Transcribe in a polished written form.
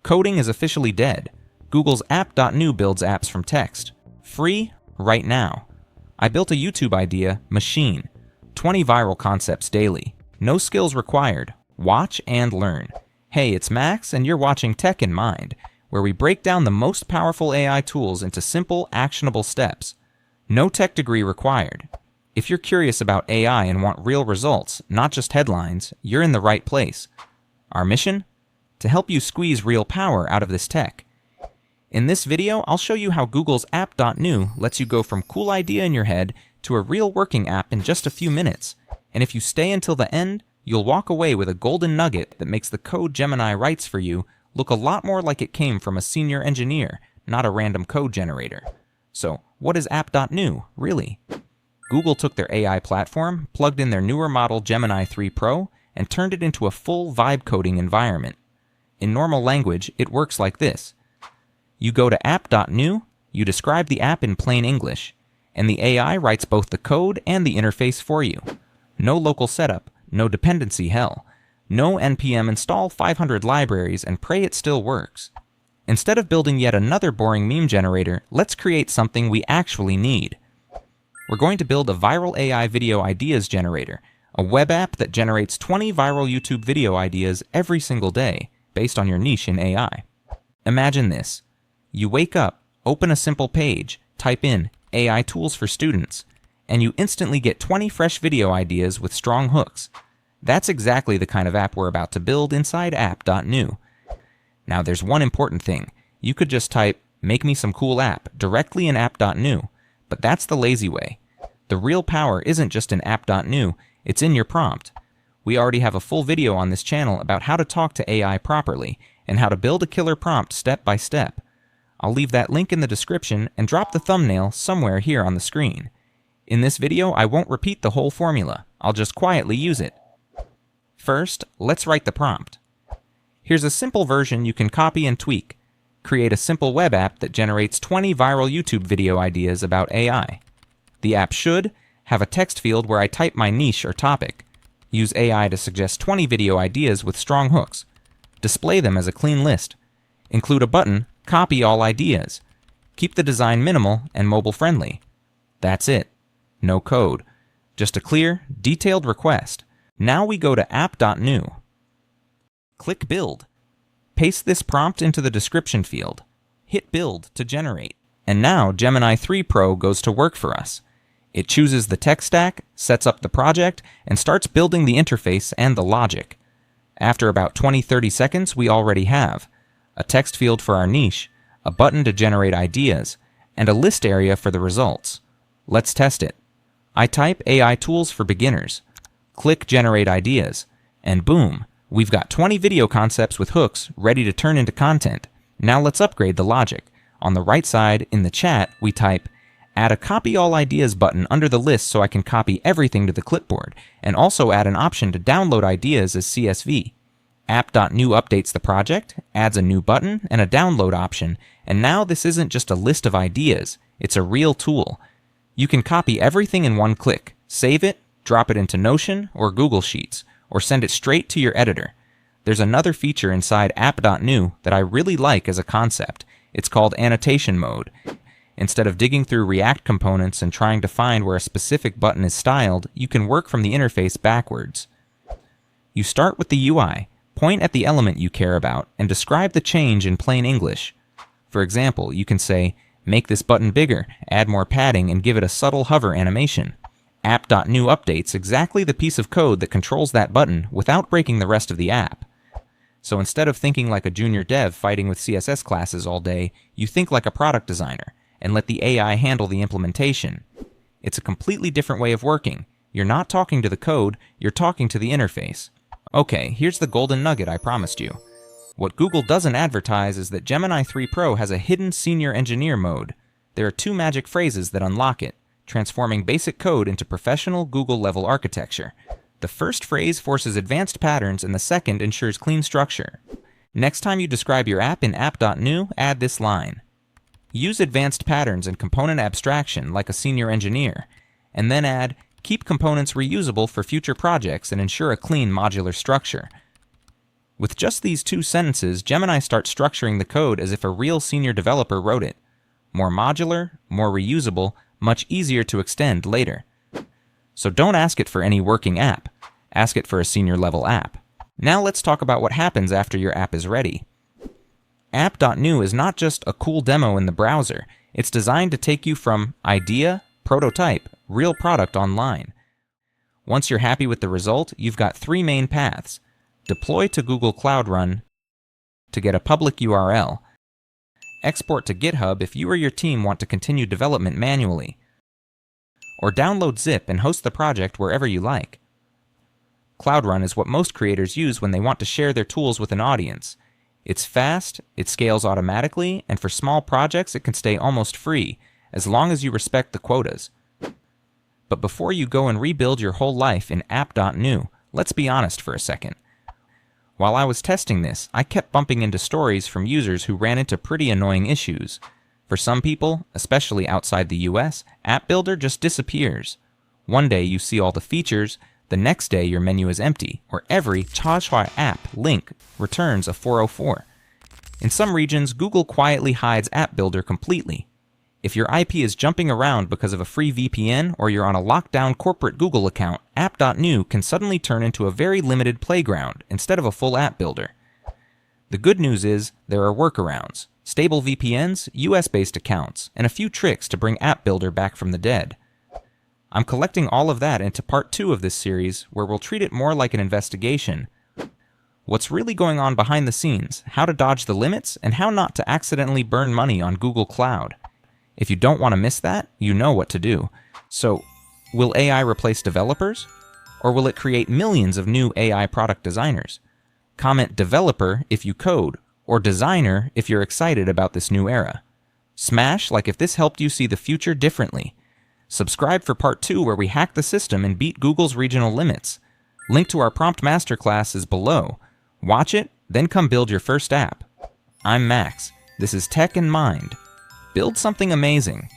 Coding is officially dead. Google's App.new builds apps from text. Free, right now. I built a YouTube idea, Machine. 20 viral concepts daily. No skills required. Watch and learn. Hey, it's Max, and you're watching Tech in Mind, where we break down the most powerful AI tools into simple, actionable steps. No tech degree required. If you're curious about AI and want real results, not just headlines, you're in the right place. Our mission? To help you squeeze real power out of this tech. In this video, I'll show you how Google's App.new lets you go from cool idea in your head to a real working app in just a few minutes. And if you stay until the end, you'll walk away with a golden nugget that makes the code Gemini writes for you look a lot more like it came from a senior engineer, not a random code generator. So, what is App.new, really? Google took their AI platform, plugged in their newer model Gemini 3 Pro, and turned it into a full vibe coding environment. In normal language, it works like this. You go to App.new, you describe the app in plain English, and the AI writes both the code and the interface for you. No local setup, no dependency hell. No npm install 500 libraries and pray it still works. Instead of building yet another boring meme generator, let's create something we actually need. We're going to build a viral AI video ideas generator, a web app that generates 20 viral YouTube video ideas every single day, based on your niche in AI. Imagine this. You wake up, open a simple page, type in AI tools for students, and you instantly get 20 fresh video ideas with strong hooks. That's exactly the kind of app we're about to build inside App.new. Now there's one important thing. You could just type, "Make me some cool app," directly in App.new, but that's the lazy way. The real power isn't just in App.new, it's in your prompt. We already have a full video on this channel about how to talk to AI properly, and how to build a killer prompt step by step. I'll leave that link in the description and drop the thumbnail somewhere here on the screen. In this video, I won't repeat the whole formula. I'll just quietly use it. First, let's write the prompt. Here's a simple version you can copy and tweak. Create a simple web app that generates 20 viral YouTube video ideas about AI. The app should have a text field where I type my niche or topic. Use AI to suggest 20 video ideas with strong hooks. Display them as a clean list. Include a button, copy all ideas. Keep the design minimal and mobile friendly. That's it. No code. Just a clear, detailed request. Now we go to App.new. Click Build. Paste this prompt into the description field. Hit Build to generate. And now Gemini 3 Pro goes to work for us. It chooses the tech stack, sets up the project, and starts building the interface and the logic. After about 20-30 seconds, we already have a text field for our niche, a button to generate ideas, and a list area for the results. Let's test it. I type AI tools for beginners. Click Generate Ideas, and boom, we've got 20 video concepts with hooks ready to turn into content. Now let's upgrade the logic. On the right side, in the chat, we type, "Add a Copy All Ideas button under the list so I can copy everything to the clipboard, and also add an option to download ideas as CSV." App.new updates the project, adds a new button and a download option, and now this isn't just a list of ideas, it's a real tool. You can copy everything in one click, save it, drop it into Notion or Google Sheets, or send it straight to your editor. There's another feature inside App.new that I really like as a concept. It's called Annotation mode. Instead of digging through React components and trying to find where a specific button is styled, you can work from the interface backwards. You start with the UI, point at the element you care about, and describe the change in plain English. For example, you can say, "Make this button bigger, add more padding, and give it a subtle hover animation." App.new updates exactly the piece of code that controls that button without breaking the rest of the app. So instead of thinking like a junior dev fighting with CSS classes all day, you think like a product designer and let the AI handle the implementation. It's a completely different way of working. You're not talking to the code, you're talking to the interface. Okay, here's the golden nugget I promised you. What Google doesn't advertise is that Gemini 3 Pro has a hidden senior engineer mode. There are two magic phrases that unlock it, transforming basic code into professional Google-level architecture. The first phrase forces advanced patterns and the second ensures clean structure. Next time you describe your app in App.new, add this line. Use advanced patterns and component abstraction like a senior engineer, and then add, keep components reusable for future projects and ensure a clean modular structure. With just these 2 sentences, Gemini starts structuring the code as if a real senior developer wrote it. More modular, more reusable, much easier to extend later. So don't ask it for any working app. Ask it for a senior level app. Now let's talk about what happens after your app is ready. App.new is not just a cool demo in the browser. It's designed to take you from idea, prototype, real product online. Once you're happy with the result, you've got 3 main paths. Deploy to Google Cloud Run to get a public URL. Export to GitHub if you or your team want to continue development manually. Or download zip and host the project wherever you like. Cloud Run is what most creators use when they want to share their tools with an audience. It's fast, it scales automatically, and for small projects it can stay almost free, as long as you respect the quotas. But before you go and rebuild your whole life in App.new, let's be honest for a second. While I was testing this, I kept bumping into stories from users who ran into pretty annoying issues. For some people, especially outside the US, App Builder just disappears. One day you see all the features, the next day your menu is empty, or every Chashwa app link returns a 404. In some regions, Google quietly hides App Builder completely. If your IP is jumping around because of a free VPN or you're on a locked-down corporate Google account, App.new can suddenly turn into a very limited playground instead of a full app builder. The good news is there are workarounds, stable VPNs, US-based accounts, and a few tricks to bring App Builder back from the dead. I'm collecting all of that into part 2 of this series, where we'll treat it more like an investigation. What's really going on behind the scenes, how to dodge the limits, and how not to accidentally burn money on Google Cloud. If you don't want to miss that, you know what to do. So, will AI replace developers? Or will it create millions of new AI product designers? Comment developer if you code, or designer if you're excited about this new era. Smash like if this helped you see the future differently. Subscribe for part 2 where we hack the system and beat Google's regional limits. Link to our prompt masterclass is below. Watch it, then come build your first app. I'm Max. This is Tech in Mind. Build something amazing.